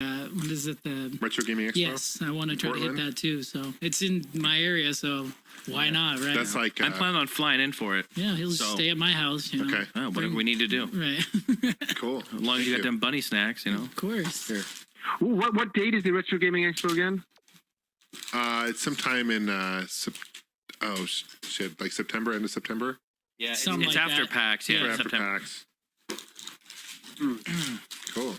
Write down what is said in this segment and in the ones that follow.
what is it? The Retro Gaming Expo? Yes, I want to try to hit that too. So it's in my area, so why not, right? That's like... I'm planning on flying in for it. Yeah, he'll just stay at my house, you know. Okay. Oh, whatever we need to do. Right. Cool. As long as you got them bunny snacks, you know. Of course. Here. What date is the Retro Gaming Expo again? It's sometime in, like September, end of September? Yeah, it's Something like after that. PAX. Yeah, After September. PAX. Cool.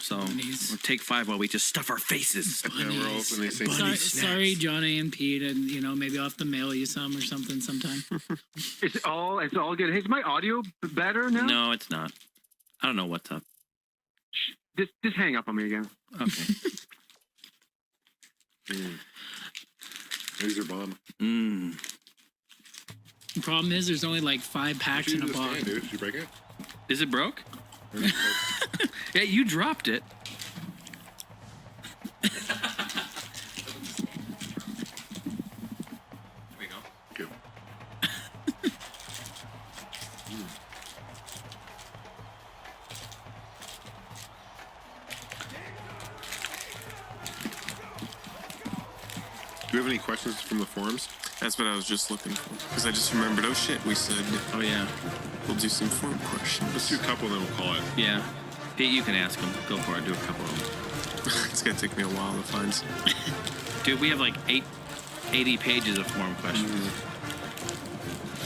So we'll take 5 while we just stuff our faces. Yeah, we're all opening these things. Sorry, Johnny and Pete, and you know, maybe I'll have to mail you some or something sometime. It's all good. Hey, is my audio better now? No, it's not. I don't know what's up. Just hang up on me again. Okay. There's your bomb. The problem is there's only like 5 packs in a box. Dude. Did you break it? Is it broke? Yeah, you dropped it. There we go. Good. Do you have any questions from the forums? That's what I was just looking for. Because I just remembered, oh shit, we said Oh, yeah. we'll do some forum questions. Let's do a couple, then we'll call it. Yeah. Pete, you can ask him. Go for it. Do a couple of them. It's going to take me a while to find some. Dude, we have like 80 pages of forum questions.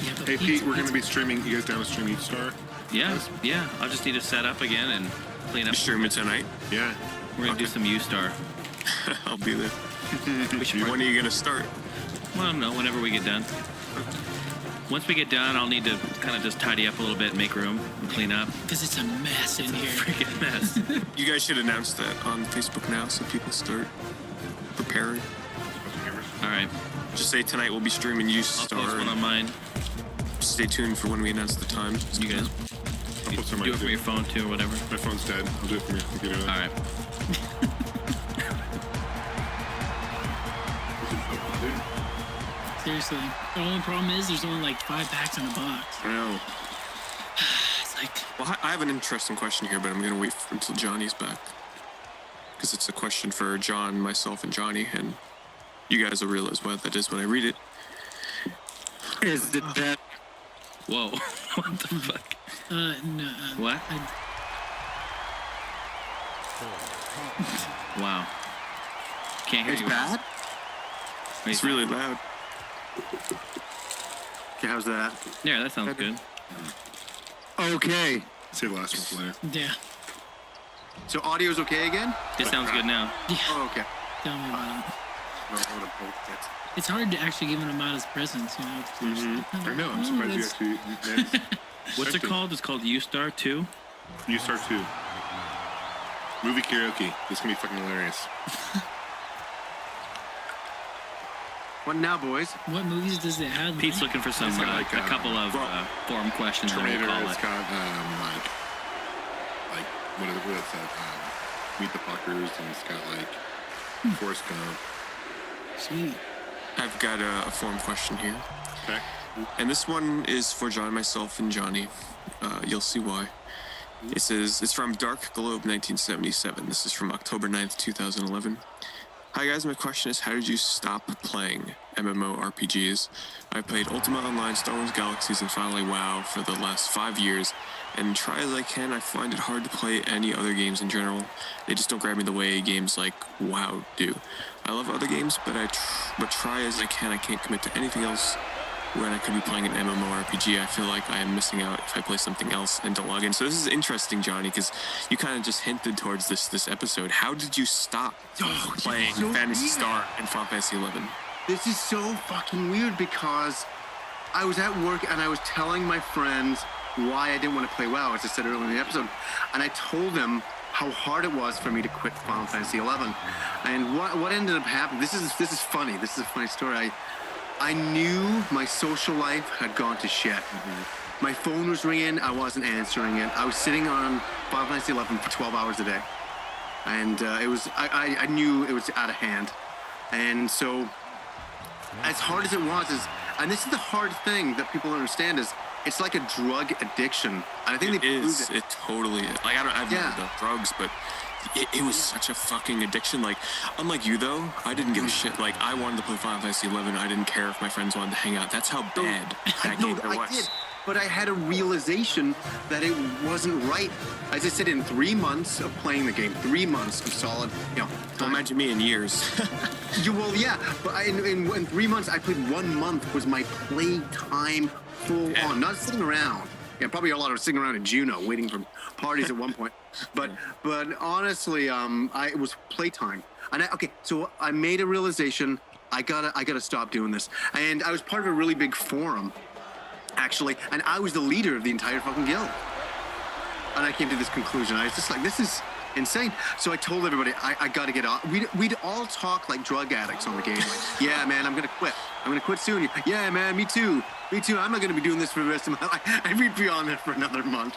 Yeah, but Hey, Pete, we're going to be streaming. You guys down to stream each star? Yeah, yeah. I'll just need to set up again and clean up. You stream it tonight? Yeah. We're going to do some U-Star. I'll be there. We should When are you going to start? Well, I don't know. Whenever we get done. Once we get done, I'll need to kind of just tidy up a little bit and make room and clean up. because it's a mess in here. Freaking mess. You guys should announce that on Facebook now so people start preparing. All right. Just say tonight we'll be streaming I'll post U-Star. one on mine. Stay tuned for when we announce the time. You guys I'll post on do mine it from too. your phone too or whatever. My phone's dead. I'll do it from your computer. All right. Seriously. The only problem is there's only like 5 packs in a box. I know. It's like, Well, I have an interesting question here, but I'm going to wait until Johnny's back. Because it's a question for John, myself, and Johnny, and you guys will realize what that is when I read it. Is it that? Whoa. What the fuck? no. What? Wow. Can't hear It's you. bad? It's really loud. Okay, how's that? Yeah, that sounds good. Okay. Say the last one for later. Yeah. So audio's okay again? It sounds good now. Oh, okay. Tell me about it. It's hard to actually give them out as presents, you know. I know. I'm surprised you actually... What's it called? It's called U-Star 2. You start too. Movie karaoke. This is going to be fucking hilarious. What now, boys? What movies does it have? Pete's looking for some, It's got like, a couple of forum questions and we'll Terminator, call it's it. got, what is that? Meet the Fuckers, and it's got, like, Forrest Gump. Sweet. I've got a forum question here. Okay. And this one is for John, myself, and Johnny. You'll see why. It says, it's from Dark Globe 1977. This is from October 9th, 2011. Hi guys, my question is, how did you stop playing MMORPGs? I played Ultima Online, Star Wars Galaxies, and finally WoW for the last 5 years, and try as I can, I find it hard to play any other games in general. They just don't grab me the way games like WoW do. I love other games, but try as I can, I can't commit to anything else. When I could be playing an MMORPG, I feel like I am missing out if I play something else and don't log in. So this is interesting, Johnny, because you kind of just hinted towards this episode. How did you stop playing Phantasy Star and Final Fantasy 11? This is so fucking weird because I was at work and I was telling my friends why I didn't want to play WoW, as I said earlier in the episode. And I told them how hard it was for me to quit Final Fantasy 11. And what ended up happening, this is funny. This is a funny story. I knew my social life had gone to shit. My phone was ringing, I wasn't answering it. I was sitting on Final Fantasy 11 for 12 hours a day. And I knew it was out of hand. And so, as hard as it was, and this is the hard thing that people don't understand is, it's like a drug addiction. And I think It they proved is. it. It totally is. Like, I've Yeah. never done drugs, but it was such a fucking addiction. Like, unlike you, though, I didn't give a shit. Like, I wanted to play Final Fantasy 11. I didn't care if my friends wanted to hang out. That's how bad that No, game I was. did. But I had a realization that it wasn't right. As I said, in 3 months of playing the game, 3 months of solid, Well, time. imagine me in years. Well, yeah, but in 3 months, I played 1 month was my play time full Yeah. on, not sitting around. Yeah, probably a lot of sitting around in Juneau waiting for parties at one point. But honestly, it was playtime. And so I made a realization. I gotta stop doing this. And I was part of a really big forum, actually, and I was the leader of the entire fucking guild. And I came to this conclusion. I was just like, this is insane. So I told everybody, I got to get off. We'd all talk like drug addicts on the game. Like, yeah, man, I'm going to quit. I'm going to quit soon. Yeah, man, me too. Me too. I'm not going to be doing this for the rest of my life. And we'd be on there for another month.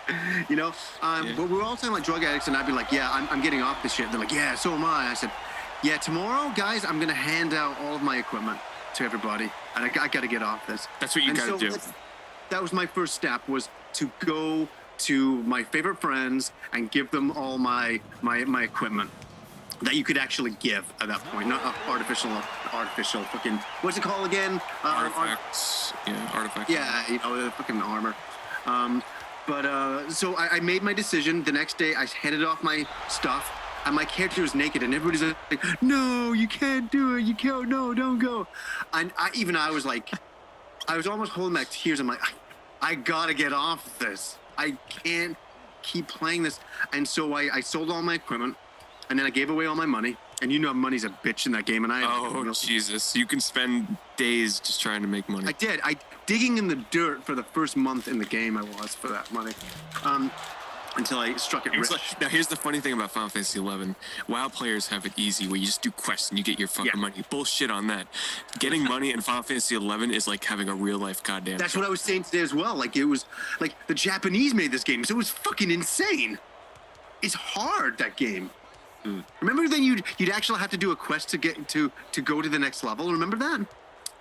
But we were all talking like drug addicts, and I'd be like, yeah, I'm getting off this shit. They're like, yeah, so am I. I said, yeah, tomorrow, guys, I'm going to hand out all of my equipment to everybody. And I got to get off this. That's what you got to do. That was my first step, was to go to my favorite friends and give them all my equipment that you could actually give at that point, not artificial fucking, what's it called again? Artifacts. Artifacts. Yeah, the fucking armor. So I made my decision. The next day, I handed off my stuff, and my character was naked, and everybody's like, "No, you can't do it. You can't. No, don't go." And I was like, I was almost holding back tears. I'm like, I gotta get off this. I can't keep playing this. And so I sold all my equipment, and then I gave away all my money. And money's a bitch in that game. And Jesus, you can spend days just trying to make money. I did. Digging in the dirt for the first month in the game. I was for that money, until I struck it rich. Now, here's the funny thing about Final Fantasy 11. WoW players have it easy, where you just do quests and you get your fucking money. Bullshit on that. Getting money in Final Fantasy 11 is like having a real life goddamn. That's what I was saying today as well. Like, it was like the Japanese made this game, so it was fucking insane. It's hard, that game. Remember then you'd actually have to do a quest to get to go to the next level. Remember that?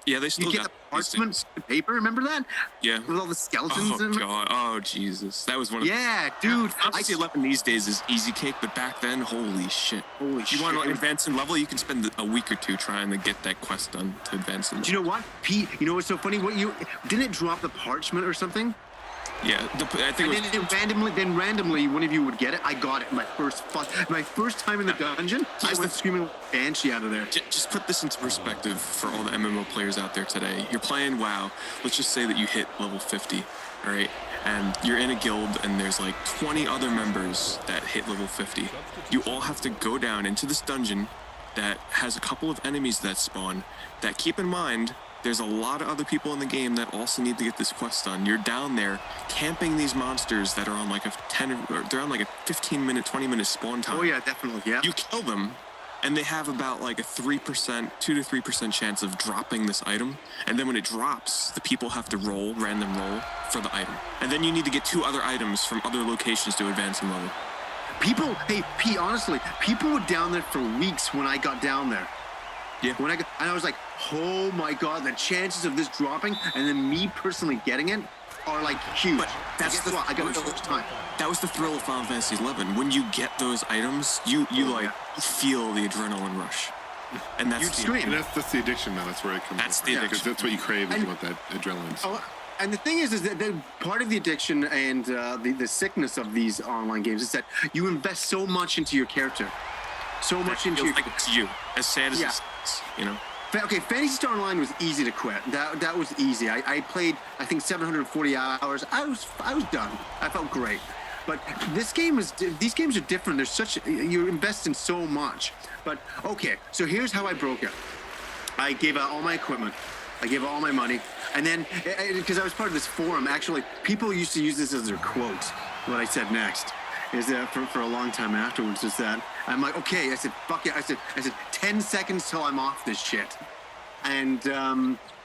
Yeah, they still You get got the parchment paper. Remember that? Yeah. With all the skeletons. Oh god. Oh Jesus. That was one of Yeah, dude. Final Fantasy 11 these days is easy cake, but back then, holy shit. Holy You want shit. to advance in level, you can spend a week or two trying to get that quest done to advance in level. Do you know what, Pete? You know what's so funny? Didn't it drop the parchment or something? Yeah, I think And it was, then randomly, one of you would get it. I got it my first time in the dungeon. I went screaming banshee out of there. just put this into perspective for all the MMO players out there today. You're playing WoW. Let's just say that you hit level 50, all right? And you're in a guild, and there's like 20 other members that hit level 50. You all have to go down into this dungeon that has a couple of enemies that spawn. That, keep in mind, there's a lot of other people in the game that also need to get this quest done. You're down there camping these monsters that are on like they're on like a 15-minute, 20-minute spawn time. Oh yeah, definitely. Yeah. You kill them, and they have about like a 2 to 3% chance of dropping this item. And then when it drops, the people have to random roll for the item. And then you need to get 2 other items from other locations to advance in level. Hey, Pete, honestly, people were down there for weeks when I got down there. Yeah. And I was like, oh my God, the chances of this dropping and then me personally getting it are like huge. But that's I got it the first time. That was the thrill of Final Fantasy 11. When you get those items, you feel the adrenaline rush. And that's You'd scream. And that's the addiction, man. That's where it comes That's from. the Because addiction. that's what you crave, is you want that adrenaline. Oh, and the thing is that part of the addiction and the sickness of these online games is that you invest so much into your character. So much into your... like it's you. As sad as Yeah. it is, you know? Okay, Phantasy Star Online was easy to quit. That was easy. I played, I think, 740 hours. I was done. I felt great. But these games are different. There's you invest in so much. But okay, so here's how I broke it. I gave out all my equipment. I gave out all my money. And then, because I was part of this forum, actually, people used to use this as their quote, what I said next. Is that for a long time afterwards, is that I'm like, okay, I said, fuck it. I said 10 seconds till I'm off this shit. And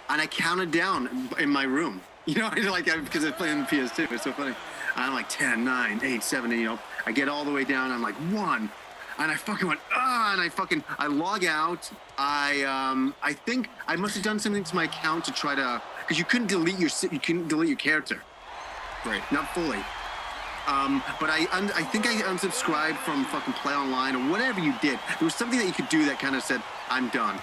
I counted down in my room. You know, because I play on the PS2. It's so funny. I'm like 10, 9, 8, 7, you know. I get all the way down. I'm like 1. And I fucking went, and I log out. I think I must have done something to my account to try to because you couldn't delete your character, Right. not fully. But I think I unsubscribed from fucking Play Online or whatever you did. There was something that you could do that kind of said, I'm done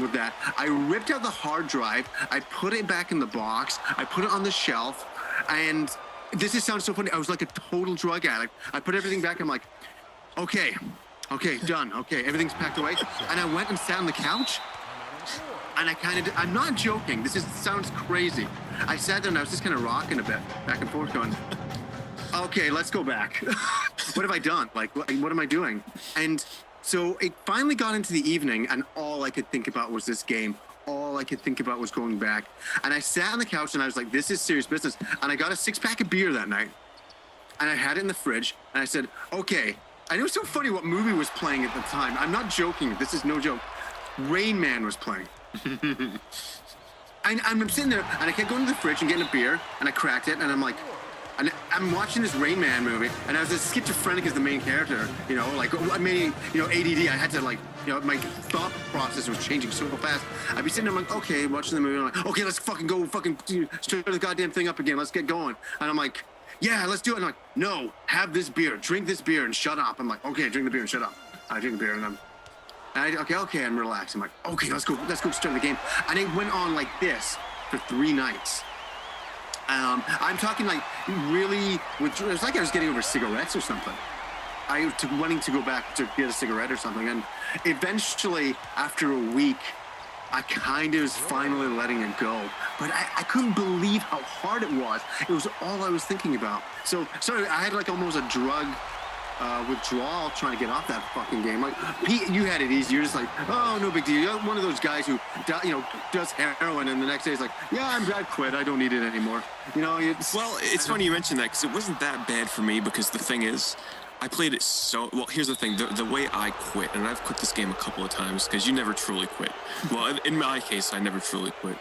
with that. I ripped out the hard drive. I put it back in the box. I put it on the shelf. And this sounds so funny. I was like a total drug addict. I put everything back. I'm like, okay, done. Okay, everything's packed away. And I went and sat on the couch. And I'm not joking. Sounds crazy. I sat there and I was just kind of rocking a bit, back and forth going, okay, let's go back. What have I done? Like, what am I doing? And so it finally got into the evening, and all I could think about was this game. All I could think about was going back. And I sat on the couch, and I was like, this is serious business. And I got a 6-pack of beer that night, and I had it in the fridge, and I said, okay. And it was so funny what movie was playing at the time. I'm not joking. This is no joke. Rain Man was playing. And I'm sitting there, and I kept going to the fridge and getting a beer, and I cracked it, and I'm like, and I'm watching this Rain Man movie, and I was as schizophrenic as the main character, like I mean, ADD. I had to my thought process was changing so fast. I'd be sitting there, I'm like, okay, watching the movie, and I'm like, okay, let's fucking go, start the goddamn thing up again. Let's get going. And I'm like, yeah, let's do it. And I'm like, no, have this beer, drink this beer, and shut up. I'm like, okay, drink the beer and shut up. I drink the beer, and I'm relaxed. I'm like, okay, let's go start the game. And it went on like this for 3 nights. I'm talking like really, it was like I was getting over cigarettes or something. I was wanting to go back to get a cigarette or something. And eventually, after a week, I kind of was finally letting it go. But I couldn't believe how hard it was. It was all I was thinking about. So, sorry, I had like almost a drug withdrawal trying to get off that fucking game. Like, Pete, you had it easy. You're just like, oh, no big deal. You're one of those guys who, does heroin, and the next day is like, yeah, I quit. I don't need it anymore. Well, it's funny you mentioned that, because it wasn't that bad for me, because the thing is, I played it so... Well, here's the thing. The way I quit, and I've quit this game a couple of times, because you never truly quit. Well, in my case, I never truly quit.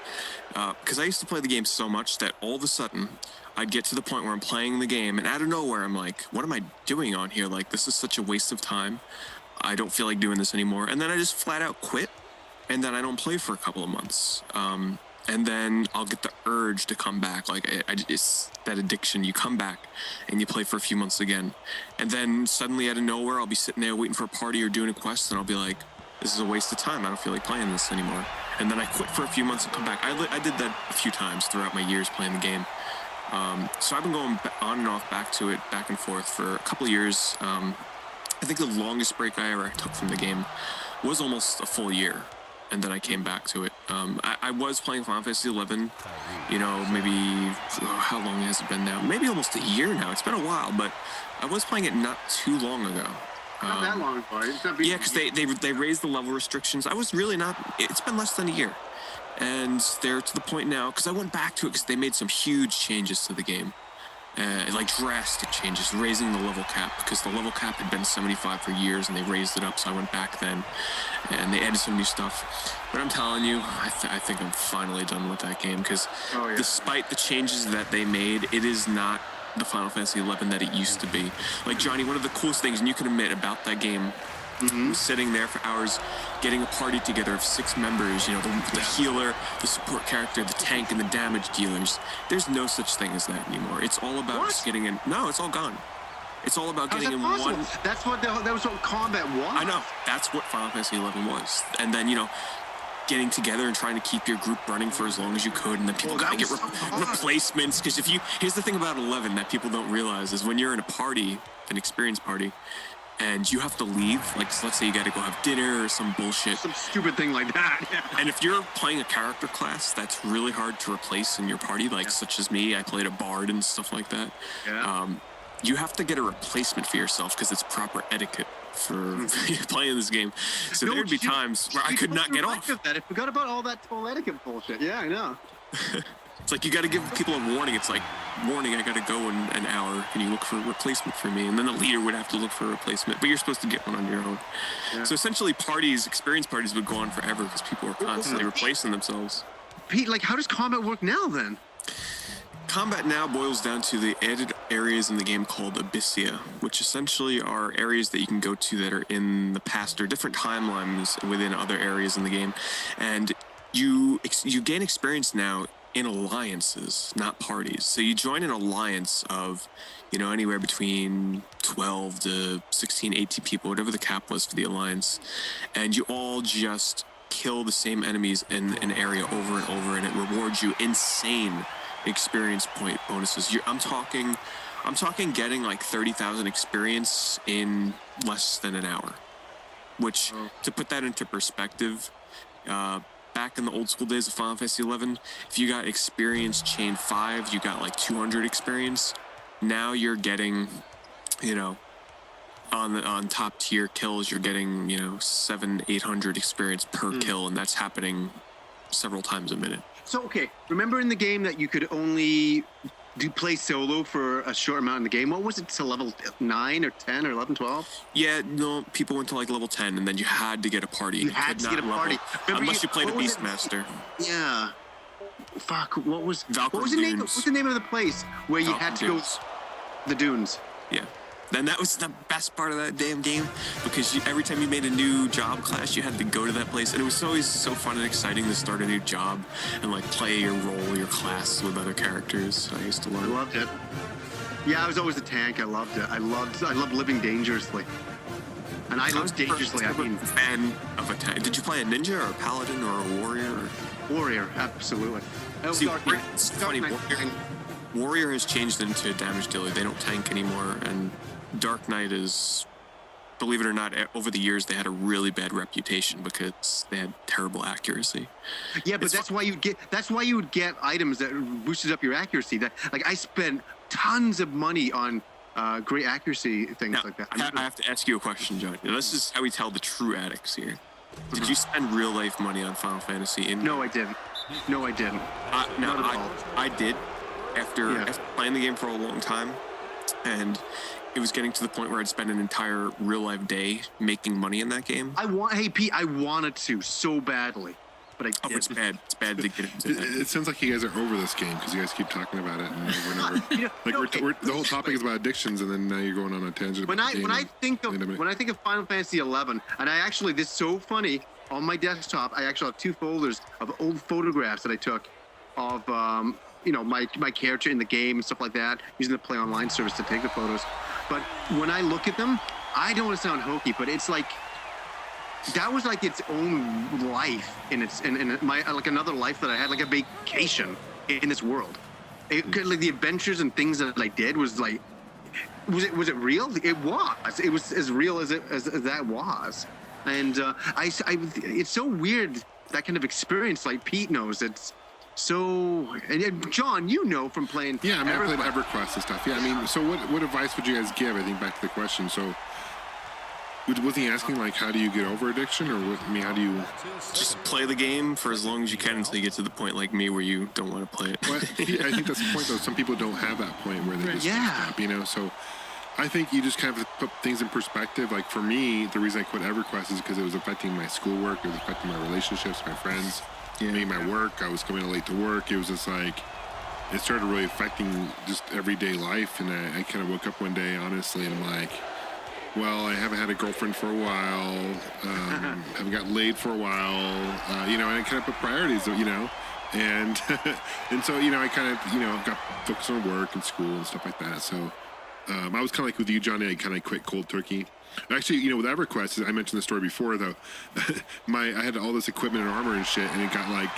Because I used to play the game so much that all of a sudden, I'd get to the point where I'm playing the game, and out of nowhere, I'm like, what am I doing on here? Like, this is such a waste of time. I don't feel like doing this anymore. And then I just flat out quit, and then I don't play for a couple of months. And then I'll get the urge to come back. Like, it's that addiction. You come back, and you play for a few months again. And then suddenly, out of nowhere, I'll be sitting there waiting for a party or doing a quest, and I'll be like, this is a waste of time. I don't feel like playing this anymore. And then I quit for a few months and come back. I did that a few times throughout my years playing the game. So I've been going on and off back and forth for a couple of years. I think the longest break I ever took from the game was almost a full year, and then I came back to it. I was playing Final Fantasy 11, maybe, how long has it been now? Maybe almost a year now. It's been a while, but I was playing it not too long ago. Not that long ago. Yeah, because they raised the level restrictions. I was really not... It's been less than a year. And they're to the point now, because I went back to it because they made some huge changes to the game. Like drastic changes, raising the level cap, because the level cap had been 75 for years, and they raised it up, so I went back then, and they added some new stuff. But I'm telling you, I think I'm finally done with that game, because despite the changes that they made, it is not the Final Fantasy 11 that it used to be. Like, Johnny, one of the coolest things, and you can admit about that game, sitting there for hours, getting a party together of 6 members, the healer, the support character, the tank, and the damage dealers. There's no such thing as that anymore. It's all about just getting in. No, it's all gone. It's all about getting in one. That was what combat was. I know. That's what Final Fantasy 11 was. And then, getting together and trying to keep your group running for as long as you could, and then people gotta get replacements. Because here's the thing about 11 that people don't realize is when you're in a party, an experience party, and you have to leave, like, so let's say you gotta go have dinner or some bullshit. Some stupid thing like that. Yeah. And if you're playing a character class that's really hard to replace in your party, like such as me, I played a bard and stuff like that. Yeah. You have to get a replacement for yourself because it's proper etiquette for playing this game. So there'd be times where I could not get off. I forgot about all that whole etiquette bullshit. Yeah, I know. It's like you got to give people a warning. It's like, warning, I got to go in an hour. Can you look for a replacement for me? And then the leader would have to look for a replacement, but you're supposed to get one on your own. Yeah. So essentially experience parties would go on forever because people were constantly replacing themselves. Pete, like, how does combat work now then? Combat now boils down to the added areas in the game called Abyssia, which essentially are areas that you can go to that are in the past or different timelines within other areas in the game. And you gain experience now in alliances, not parties. So you join an alliance of, you know, anywhere between 12 to 16, 18 people, whatever the cap was for the alliance, and you all just kill the same enemies in an area over and over, and it rewards you insane experience point bonuses. I'm talking getting like 30,000 experience in less than an hour, which, to put that into perspective, back in the old school days of Final Fantasy 11, if you got experience chain 5, you got like 200 experience. Now you're getting, you know, on top tier kills, you're getting, you know, 700-800 experience per kill, and that's happening several times a minute. So, okay, remember in the game that you could only play solo for a short amount in the game? What was it, to level 9 or 10 or 11, 12? Yeah, no, people went to like level 10, and then you had to get a party. You had to get a party. Unless you played a Beastmaster. Yeah. Fuck, what was the name? Dunes. What's the name of the place where you had to Dunes. go? The Dunes. Yeah. Then that was the best part of that damn game, because every time you made a new job class, you had to go to that place, and it was always so fun and exciting to start a new job and like play your role, your class with other characters. I used to I learn. loved it. Yeah, I was always a tank. I loved it. I loved living dangerously. And I loved dangerously. I mean, fan of a tank. Did you play a ninja or a paladin or a warrior? warrior, absolutely. See, Dark Knight. it's funny. Dark Knight. Warrior has changed into a damage dealer. They don't tank anymore, and Dark Knight is, believe it or not, over the years they had a really bad reputation because they had terrible accuracy. Yeah, but that's why you would get items that boosted up your accuracy. That, like, I spent tons of money on great accuracy things Now, like that. I have to ask you a question, John. This is how we tell the true addicts here. Did you spend real life money on Final Fantasy? No, I didn't. No, I didn't. Not at all. I did after playing the game for a long time, and it was getting to the point where I'd spend an entire real life day making money in that game. Hey Pete, I wanted to so badly, but I didn't. Oh, it's bad. It's bad to get into that. It sounds like you guys are over this game because you guys keep talking about it and over and over. The whole topic is about addictions, and then now you're going on a tangent. When I think of Final Fantasy 11, and I actually, this is so funny. On my desktop, I actually have 2 folders of old photographs that I took of my character in the game and stuff like that, using the Play Online service to take the photos. But when I look at them, I don't want to sound hokey, but it's like that was like its own life in my like another life that I had, like a vacation in this world. Like the adventures and things that I did was like, was it real? It was. It was as real as that was. And it's so weird, that kind of experience. Like Pete knows, it's so. And John, you know from playing. Yeah, I mean, I played EverQuest and stuff. Yeah, I mean, so what advice would you guys give? I think back to the question. So, wasn't he asking like, how do you get over addiction, or what? I mean, how do you just play the game for as long as you can until you get to the point like me where you don't want to play it? Well, I think that's the point, though. Some people don't have that point where they just stop, So. I think you just kind of put things in perspective. Like for me, the reason I quit EverQuest is because it was affecting my schoolwork. It was affecting my relationships, my friends, my work. I was coming in late to work. It was just like, it started really affecting just everyday life. And I kind of woke up one day, honestly, and I'm like, well, I haven't had a girlfriend for a while. Haven't got laid for a while. And I kind of put priorities, and and so, I kind of, got focused on work and school and stuff like that. So, I was kind of like with you, Johnny. I kind of quit cold turkey. Actually, with EverQuest, I mentioned the story before, though. I had all this equipment and armor and shit, and it got like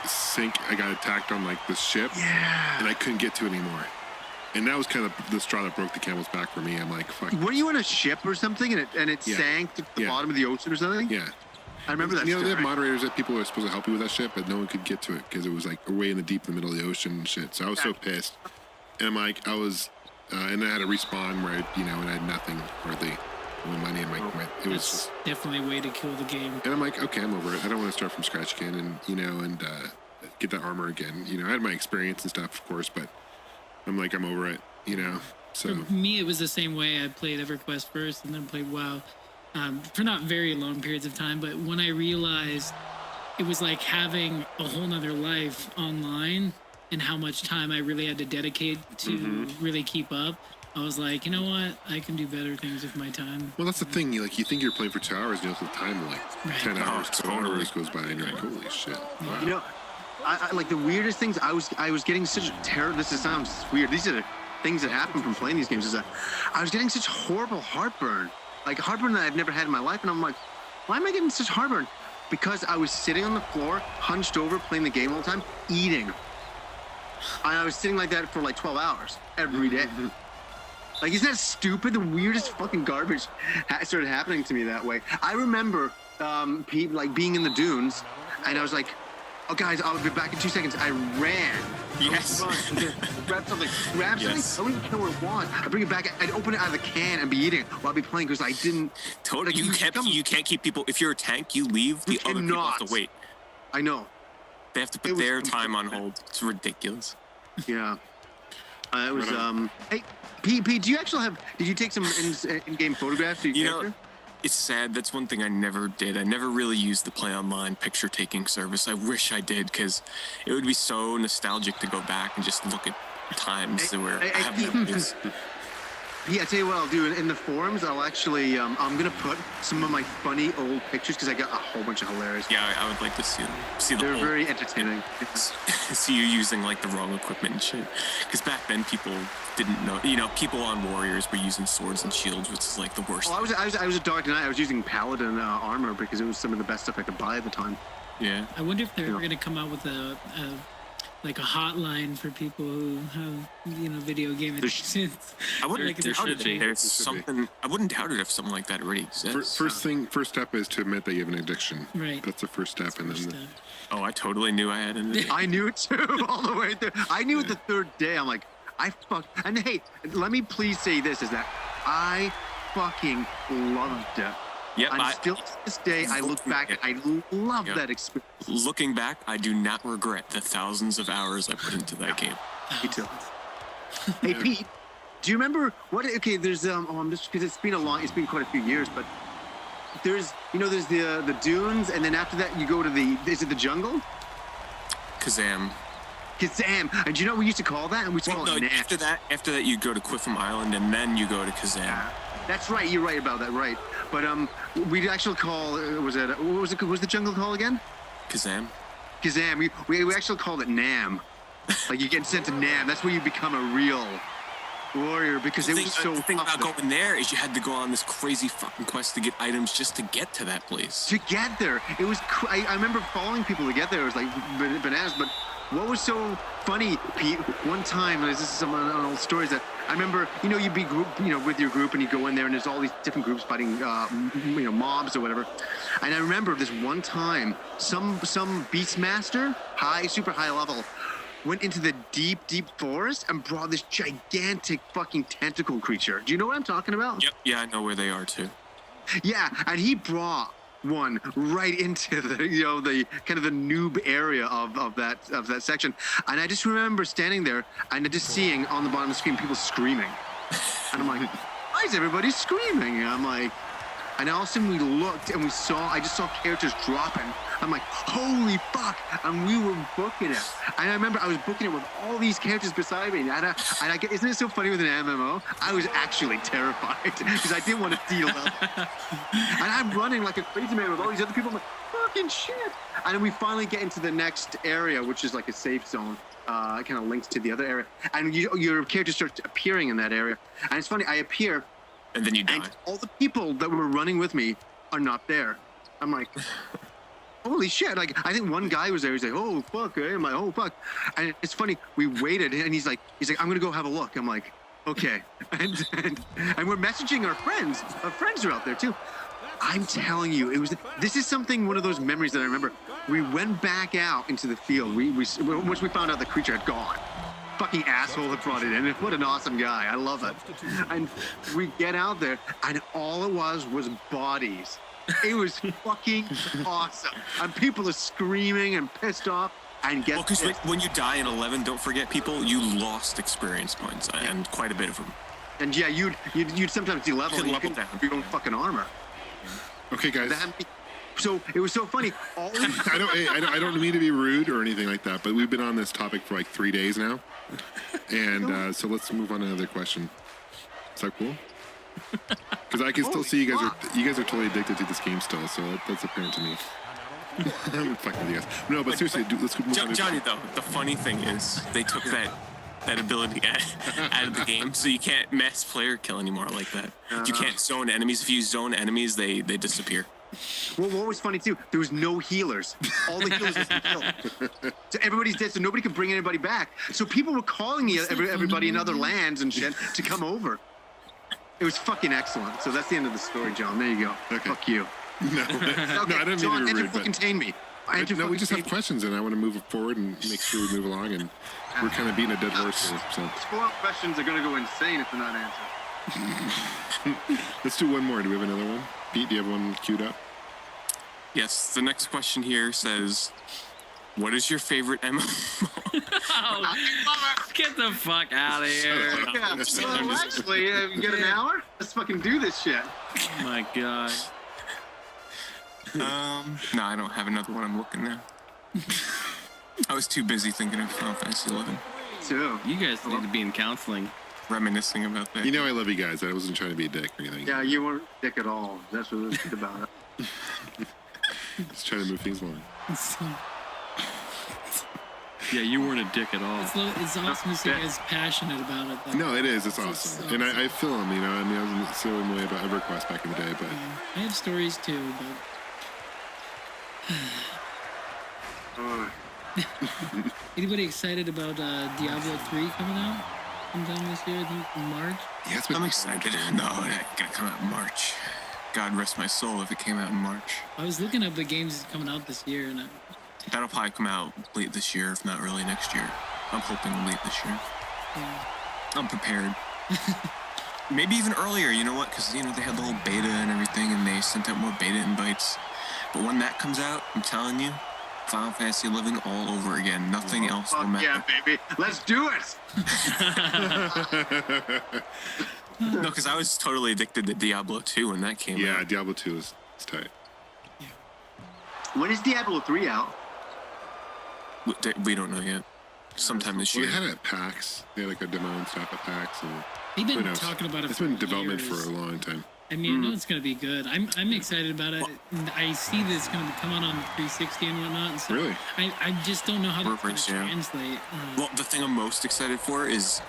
I got attacked on like this ship, and I couldn't get to it anymore. And that was kind of the straw that broke the camel's back for me. I'm like, fuck. Were you on a ship or something, and it sank to the bottom of the ocean or something? Yeah. I remember that. They have moderators that people are supposed to help you with that ship, but no one could get to it because it was like way in the deep in the middle of the ocean and shit. So I was so pissed, and I'm like, and I had a respawn where and I had nothing hardly, no money in my. It was just definitely a way to kill the game. And I'm like, okay, I'm over it. I don't want to start from scratch again, and get that armor again. I had my experience and stuff, of course, but I'm like, I'm over it. So for me, it was the same way. I played EverQuest first, and then played WoW for not very long periods of time. But when I realized it was like having a whole nother life online, and how much time I really had to dedicate to really keep up, I was like, you know what? I can do better things with my time. Well, that's the thing. You think you're playing for 2 hours, and the time 10 hours, 12 hours goes by, and you're like, holy shit. Wow. I like the weirdest things. I was getting such terror. Sounds weird. These are the things that happen from playing these games. Is that I was getting such horrible heartburn, like heartburn that I've never had in my life, and I'm like, why am I getting such heartburn? Because I was sitting on the floor, hunched over, playing the game all the time, eating. And I was sitting like that for like 12 hours every day. Like, isn't that stupid? The weirdest fucking garbage started happening to me that way. I remember like being in the dunes, and I was like, oh, guys, I'll be back in 2 seconds. I ran. Yes. Grab something. I wouldn't even know what it was. I'd bring it back. I'd open it out of the can and be eating while I'd be playing because I didn't. Totally. Like, You can't keep people. If you're a tank, you leave. The other people have to wait. I know. They have to put their time on hold. It's ridiculous. Yeah. It was. Hey, Pete, do you actually have? Did you take some in-game photographs? You know, it's sad. That's one thing I never did. I never really used the Play Online picture-taking service. I wish I did, because it would be so nostalgic to go back and just look at times where I have memories. Yeah, I tell you what I'll do. In the forums, I'll actually, I'm going to put some of my funny old pictures because I got a whole bunch of hilarious. Yeah, I would like to see them. They're very entertaining. See you using like the wrong equipment and shit. Because back then people didn't know. You know, people on Warriors were using swords and shields, which is like the worst. Well, I was a Dark Knight. I was using Paladin armor because it was some of the best stuff I could buy at the time. Yeah. I wonder if they're ever going to come out with a hotline for people who have, video game addictions. I wouldn't Like, doubt it. There's something. I wouldn't doubt it if something like that already exists. First step is to admit that you have an addiction. Right. That's the first step, and then. Oh, I totally knew I had an addiction. I knew it too, all the way through. I knew it the third day. I'm like, I fuck. And hey, let me please say this: is that I fucking loved it. Yep, and still to this day, I look back and I love that experience. Looking back, I do not regret the thousands of hours I put into that game. Me too. Hey Pete, do you remember what? Okay, there's I'm just because it's been quite a few years, but there's the dunes, and then after that you go to is it the jungle? Kazam. And do you know what we used to call that? And we used to call it after that you go to Quiffum Island, and then you go to Kazam. Yeah, that's right. You're right about that. Right. But we'd actually call was the jungle called again? Kazam. We actually called it Nam. Like you get sent to Nam. That's where you become a real warrior because the thing about going there is you had to go on this crazy fucking quest to get items just to get to that place. To get there, it was. I remember following people to get there. It was like bananas. But what was so funny, Pete? One time, this is some old stories that I remember. You'd be with your group and you go in there and there's all these different groups fighting, mobs or whatever. And I remember this one time, some beastmaster, super high level, went into the deep forest and brought this gigantic fucking tentacle creature. Do you know what I'm talking about? Yep. Yeah, I know where they are too. Yeah, and he brought one right into the the kind of the noob area of that section, and I just remember standing there and just seeing on the bottom of the screen people screaming, and I'm like, why is everybody screaming? And I'm like, and all of a sudden we looked and I just saw characters dropping. I'm like, holy fuck! And we were booking it. And I remember I was booking it with all these characters beside me. And isn't it so funny with an MMO? I was actually terrified because I didn't want to deal up. And I'm running like a crazy man with all these other people. I'm like, fucking shit! And then we finally get into the next area, which is like a safe zone. Kind of links to the other area. And your character starts appearing in that area. And it's funny, I appear. And then you die. And all the people that were running with me are not there. I'm like, holy shit. Like, I think one guy was there. He's like, oh, fuck. I'm like, oh, fuck. And it's funny. We waited, and he's like, I'm going to go have a look. I'm like, okay. And we're messaging our friends. Our friends are out there, too. I'm telling you, this is one of those memories that I remember. We went back out into the field. Once we found out the creature had gone. Fucking asshole that brought it in. What an awesome guy. I love it. And we get out there, and all it was bodies. It was fucking awesome. And people are screaming and pissed off. And because when you die in 11, don't forget, people, you lost experience points, and quite a bit of them. And yeah, you'd sometimes de-level. You level down your own fucking armor. Okay, guys. So it was so funny. I don't mean to be rude or anything like that, but we've been on this topic for like 3 days now, and so let's move on to another question. Is that cool? Because I can still see you guys are totally addicted to this game still, so that's apparent to me. I'm fucking with you guys. No, but seriously, let's move on. Johnny, though, the funny thing is they took that ability out of the game, so you can't mass player kill anymore like that. You can't zone enemies. If you zone enemies, they disappear. Well, what was funny too? There was no healers. All the healers was killed. So everybody's dead, so nobody could bring anybody back. So people were calling everybody in other lands and shit to come over. It was fucking excellent. So that's the end of the story, John. There you go. Okay. Fuck you. No, okay, no, I didn't John, mean to be rude, but contain me. No, we just have questions, and I want to move forward and make sure we move along. And we're kind of beating a dead horse here. So spoiled questions are gonna go insane if they're not answered. Let's do one more. Do we have another one? Pete, do you have one queued up? Yes. The next question here says, "What is your favorite MMO?" Oh, get the fuck out of here. Yeah, well, actually, you get an hour? Let's fucking do this shit. Oh my god. No, I don't have another one. I'm looking now. I was too busy thinking of Final Fantasy 11, Too. You guys need to be in counseling. reminiscing about that. You know I love you guys. I wasn't trying to be a dick or anything. Yeah, you weren't dick at all. That's what it was about it. Just trying to move things along. Yeah, you weren't a dick at all. It's awesome to see you guys passionate about it. Though. No, it is. It's awesome. And I feel them, you know. I mean, I was so annoyed about EverQuest back in the day, but... Yeah, I have stories too, but... Anybody excited about Diablo 3 coming out sometime this year? I think in March. Yeah, I'm excited. No, it's gonna come out in March. God rest my soul if it came out in March. I was looking up the games coming out this year, and That'll probably come out late this year, if not early next year. I'm hoping late this year. yeah. I'm prepared. Maybe even earlier, you know what? Because, you know, they had the whole beta and everything, and they sent out more beta invites. But when that comes out, I'm telling you, Final Fantasy 11 all over again. Nothing else will matter. Yeah, baby. Let's do it. No, because I was totally addicted to Diablo 2 when that came out. Yeah, Diablo 2 is tight. When is Diablo 3 out? We don't know yet. Sometime this Well, year. they had it at PAX. They had like a demo and stuff at PAX. And They've who been knows? talking about it. It's for been in development years. for a long time. I mean, I know it's going to be good. I'm excited about it. I see that it's going to come out on 360 and whatnot. And so Really? I just don't know how to Reference, yeah. translate. Well, the thing I'm most excited for is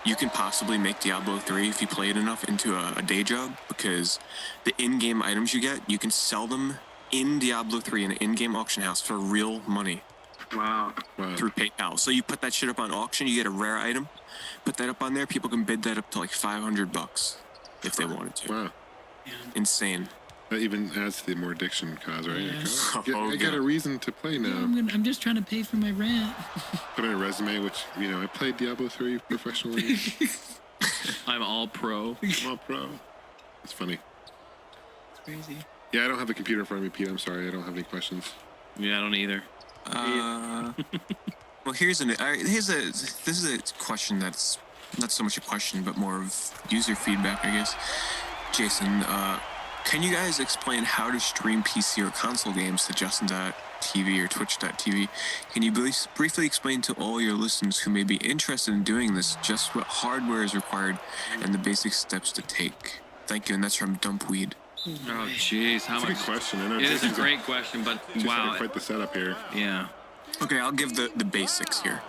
you can possibly make Diablo 3, if you play it enough, into a day job, because the in-game items you get, you can sell them in Diablo 3 in an in-game auction house for real money. Wow. Through PayPal. So you put that shit up on auction, you get a rare item, put that up on there, people can bid that up to like $500 if they wanted to. Wow. Insane. That even adds to the more addiction cause, right? Yeah. I got a reason to play now. I'm just trying to pay for my rent. Put on a resume, which, you know, I played Diablo 3 professionally. I'm all pro. I'm all pro. It's funny. It's crazy. Yeah, I don't have the computer in front of me, Pete. I'm sorry. I don't have any questions. Yeah, I don't either. Well, this is a question that's not so much a question, but more of user feedback, I guess. Jason, can you guys explain how to stream PC or console games to Justin.tv or Twitch.tv? Can you briefly explain to all your listeners who may be interested in doing this just what hardware is required and the basic steps to take? Thank you, and that's from Dumpweed. Oh, jeez. How It's a much? good question. I know It is a Jason's great question, but wow. quite the setup here. Yeah. Okay, I'll give the basics here.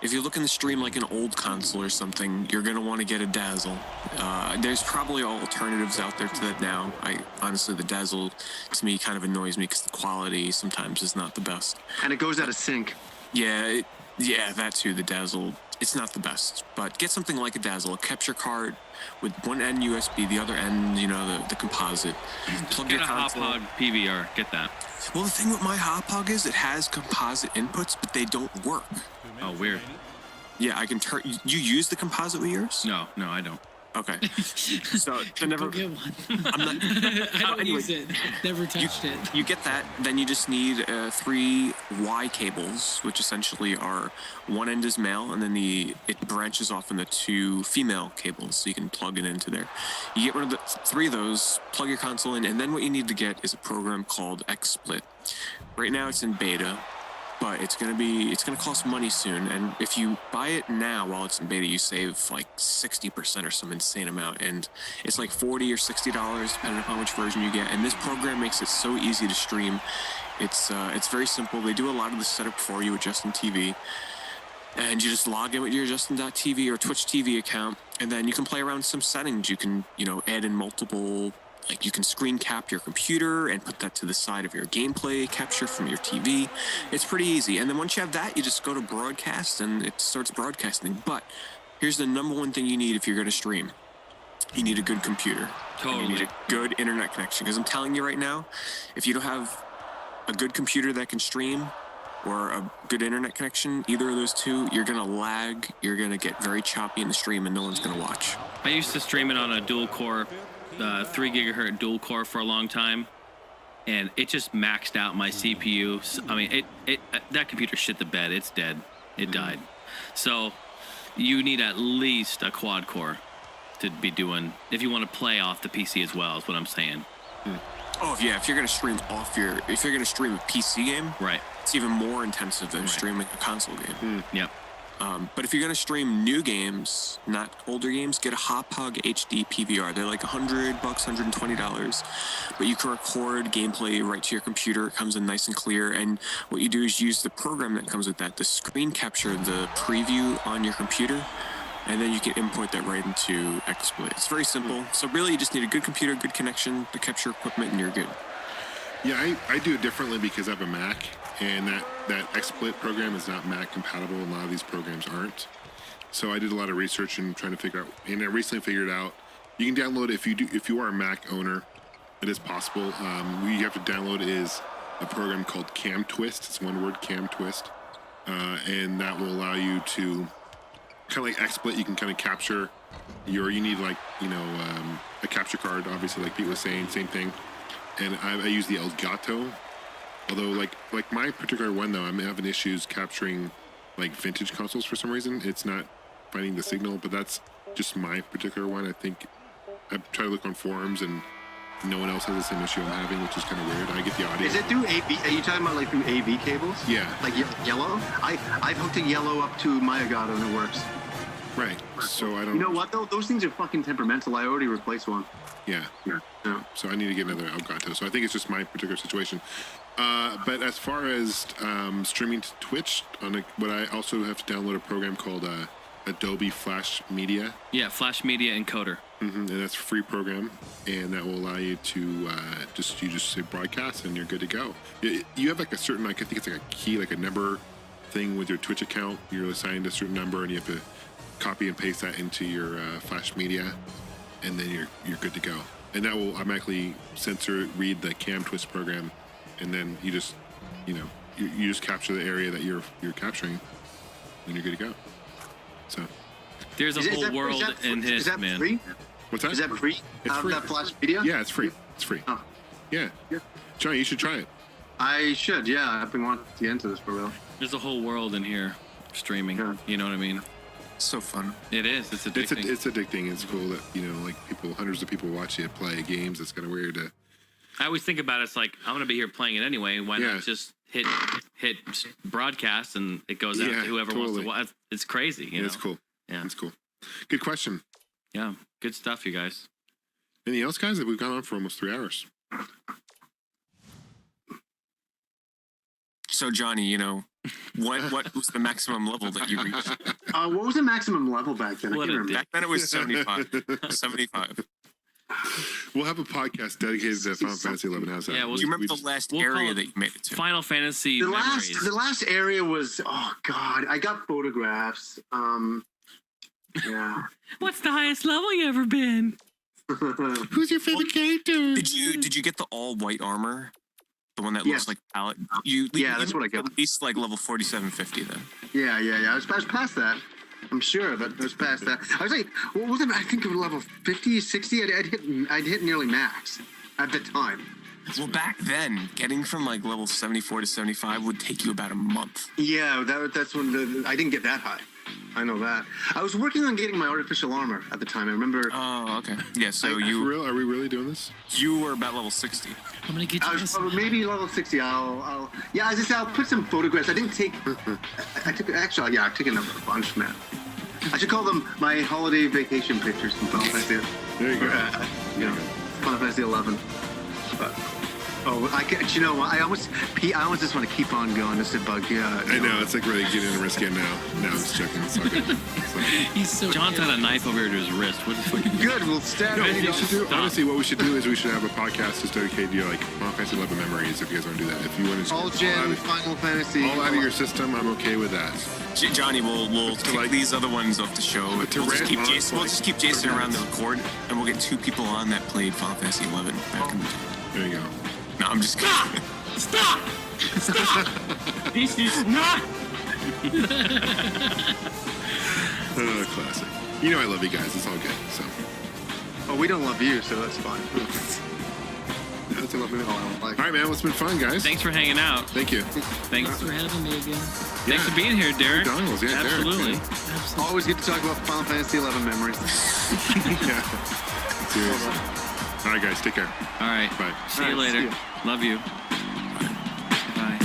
If you're looking to stream like an old console or something, you're going to want to get a Dazzle. There's probably alternatives out there to that now. Honestly, the Dazzle, to me, kind of annoys me because the quality sometimes is not the best. And it goes out of sync. Yeah, that too, the Dazzle. It's not the best, but get something like a Dazzle, a capture card with one end USB, the other end, you know, the composite. Plug Get your a Hop console. Hog PVR. Get that. Well, the thing with my Hop Hog is it has composite inputs, but they don't work. Oh, weird. Yeah, I can turn. You use the composite with yours? No, I don't. Okay. So I never. Go get one. I'm not. I don't anyway, use it. Never touched it. You get that, then you just need 3 Y cables, which essentially are one end is male, and then it branches off into 2 female cables, so you can plug it into there. You get one of the 3 of those, plug your console in, and then what you need to get is a program called XSplit. Right now it's in beta, but it's gonna cost money soon, and if you buy it now while it's in beta, you save like 60% or some insane amount, and it's like $40 or $60 depending upon which version you get. And this program makes it so easy to stream. It's very simple. They do a lot of the setup for you with Justin TV. And you just log in with your Justin.tv or Twitch TV account, and then you can play around with some settings. You can, add in multiple, like you can screen cap your computer and put that to the side of your gameplay capture from your TV. It's pretty easy. And then once you have that, you just go to broadcast and it starts broadcasting. But here's the number one thing you need if you're going to stream. You need a good computer. Totally. And you need a good internet connection. Because I'm telling you right now, if you don't have a good computer that can stream, or a good internet connection, either of those two, you're gonna lag, you're gonna get very choppy in the stream, and no one's gonna watch. I used to stream it on a dual core, 3 gigahertz dual core for a long time, and it just maxed out my CPU. I mean, that computer shit the bed. It's dead. It died. So you need at least a quad core to be doing if you want to play off the PC as well. Is what I'm saying. Oh yeah, if you're gonna stream if you're gonna stream a PC game, right? It's even more intensive than streaming a console game. Yep. But if you're gonna stream new games, not older games, get a Hop-Hog HD PVR. They're like $100, $120, but you can record gameplay right to your computer. It comes in nice and clear, and what you do is use the program that comes with that to screen capture the preview on your computer, and then you can import that right into XSplit. It's very simple. So really, you just need a good computer, good connection, the capture equipment, and you're good. Yeah, I do it differently because I have a Mac, and that XSplit program is not Mac compatible, and a lot of these programs aren't. So I did a lot of research and trying to figure out, and I recently figured out you can download it if you are a Mac owner, it is possible. What you have to download is a program called CamTwist. It's one word, CamTwist, and that will allow you to kind of like XSplit. You can kind of capture you need like a capture card, obviously, like Pete was saying, same thing. And I use the Elgato, although like my particular one though, I'm having issues capturing like vintage consoles for some reason. It's not finding the signal, but that's just my particular one. I think I try to look on forums and no one else has the same issue I'm having, which is kind of weird. I get the audio. Is it through AV? Are you talking about like through AV cables? Yeah. Like yellow? I've hooked a yellow up to my Elgato and it works. Right. So I don't. You know what though? Those things are fucking temperamental. I already replaced one. Yeah. So I need to get another Elgato. So I think it's just my particular situation. But as far as streaming to Twitch, what I also have to download a program called Adobe Flash Media. Yeah, Flash Media Encoder. And that's a free program, and that will allow you to just say broadcast, and you're good to go. You have like a certain, like I think it's like a key, like a number thing with your Twitch account. You're assigned a certain number, and you have to copy and paste that into your Flash Media, and then you're good to go. And that will automatically read the CamTwist program, and then you just you just capture the area that you're capturing, and you're good to go. So there's a whole world in his, is that man. Free? What's that? Is that free? It's free. That Flash Media? Yeah, it's free. It's free. Oh. Yeah. Johnny, you should try it. I should. Yeah, I've been wanting to get into this for real. There's a whole world in here streaming. Yeah. You know what I mean? So fun. It is. It's addicting. It's addicting. It's cool that like hundreds of people watch you play games. It's kind of weird. I always think about it, it's like I'm gonna be here playing it anyway. Why not just hit broadcast and it goes out to whoever wants to watch? It's crazy. You know? It's cool. Yeah, it's cool. Good question. Yeah, good stuff, you guys. Anything else, guys? That we've gone on for almost 3 hours. So Johnny, what was the maximum level that you reached? What was the maximum level back then? I can't remember. Back then it was 75. 75. We'll have a podcast dedicated to Final Fantasy 11. How's that? Yeah, do you remember the last area that you made it to? Final Fantasy The memories. last area was, oh god, I got photographs. Yeah. What's the highest level you ever been? Who's your favorite character? Did you get the all white armor? The one that looks like palette? That's what I got. At least like level 4750 then. Yeah. I was past that. I'm sure, but I was past that. I was like, what was it? I think it was level 50, 60. I'd hit nearly max at the time. Well, back then, getting from like level 74 to 75 would take you about a month. Yeah, that's when I didn't get that high. I know that. I was working on getting my artificial armor at the time. I remember. Oh, okay. Yeah, so are we really doing this? You were about level 60. I'm gonna get you. I was maybe level 60. I'll as I said, I'll put some photographs. I didn't take. I took a bunch, man. I should call them my holiday vacation pictures from Final Fantasy. There you go. Final Fantasy 11. But Oh, you know what? I almost just want to keep on going just to bug you. I know, it's like really getting risky now. No, I'm just joking. It's all good. It's all good. He's so John's good. had a knife over here to his wrist. What the fuck? Good, we'll stab No, it. we should do, honestly, what we should do is we should have a podcast just dedicated to like Final Fantasy 11 memories. If you guys want to do that, if you want to All Gen, Final Fantasy. all out of your system, I'm okay with that. Johnny, we'll take these other ones off the show. We'll just keep Jason around the record, and we'll get 2 people on that played Final Fantasy 11 back in the day. There you go. No, I'm just kidding. Stop! This is not. Classic. You know I love you guys. It's all good. So. Oh, we don't love you, so that's fine. That's a lovely. All right, man. Well, it's been fun, guys. Thanks for hanging out. Thank you. Thanks. Thanks for having me again. Thanks for being here, Derek. McDonald's, yeah, Derek, Absolutely. yeah. Absolutely. Always get to talk about Final Fantasy 11 memories. Yeah. Seriously. All right, guys. Take care. All right. Bye. See you All right, later. see you. Love you. Bye.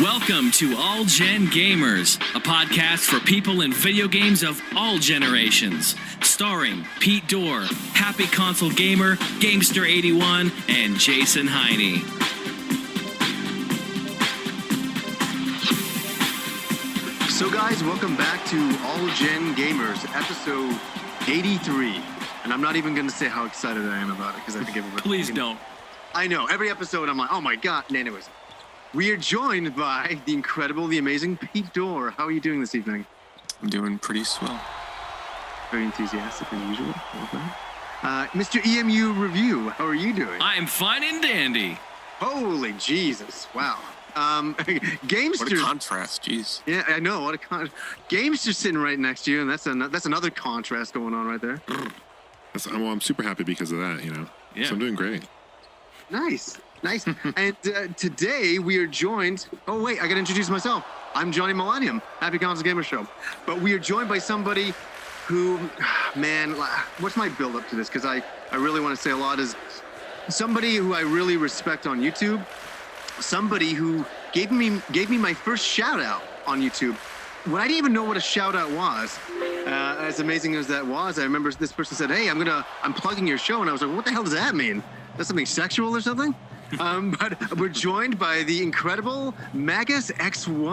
Welcome to All Gen Gamers, a podcast for people in video games of all generations. Starring Pete Dorr, Happy Console Gamer, Gamester81, and Jason Heine. So, guys, welcome back to All Gen Gamers, episode 83. And I'm not even going to say how excited I am about it because I think everybody. Please don't. I know. Every episode, I'm like, oh my God. And anyways, we are joined by the incredible, the amazing Pete Dorr. How are you doing this evening? I'm doing pretty swell. Very enthusiastic as usual. Mr. EMU Review, how are you doing? I am fine and dandy. Holy Jesus! Wow. What a Gamester. contrast, jeez. Yeah, I know. What a Gamester's sitting right next to you, and that's another contrast going on right there. Well, I'm super happy because of that. You know. Yeah. So I'm doing great. Nice. And today we are joined. Oh wait, I got to introduce myself. I'm Johnny Millennium, Happy Console Gamer Show. But we are joined by somebody who, man, what's my build up to this? Because I really want to say a lot is somebody who I really respect on YouTube. Somebody who gave me my first shout out on YouTube when I didn't even know what a shout out was. As amazing as that was, I remember this person said, "Hey, I'm plugging your show," and I was like, "What the hell does that mean? That's something sexual or something?" But we're joined by the incredible Magus X1.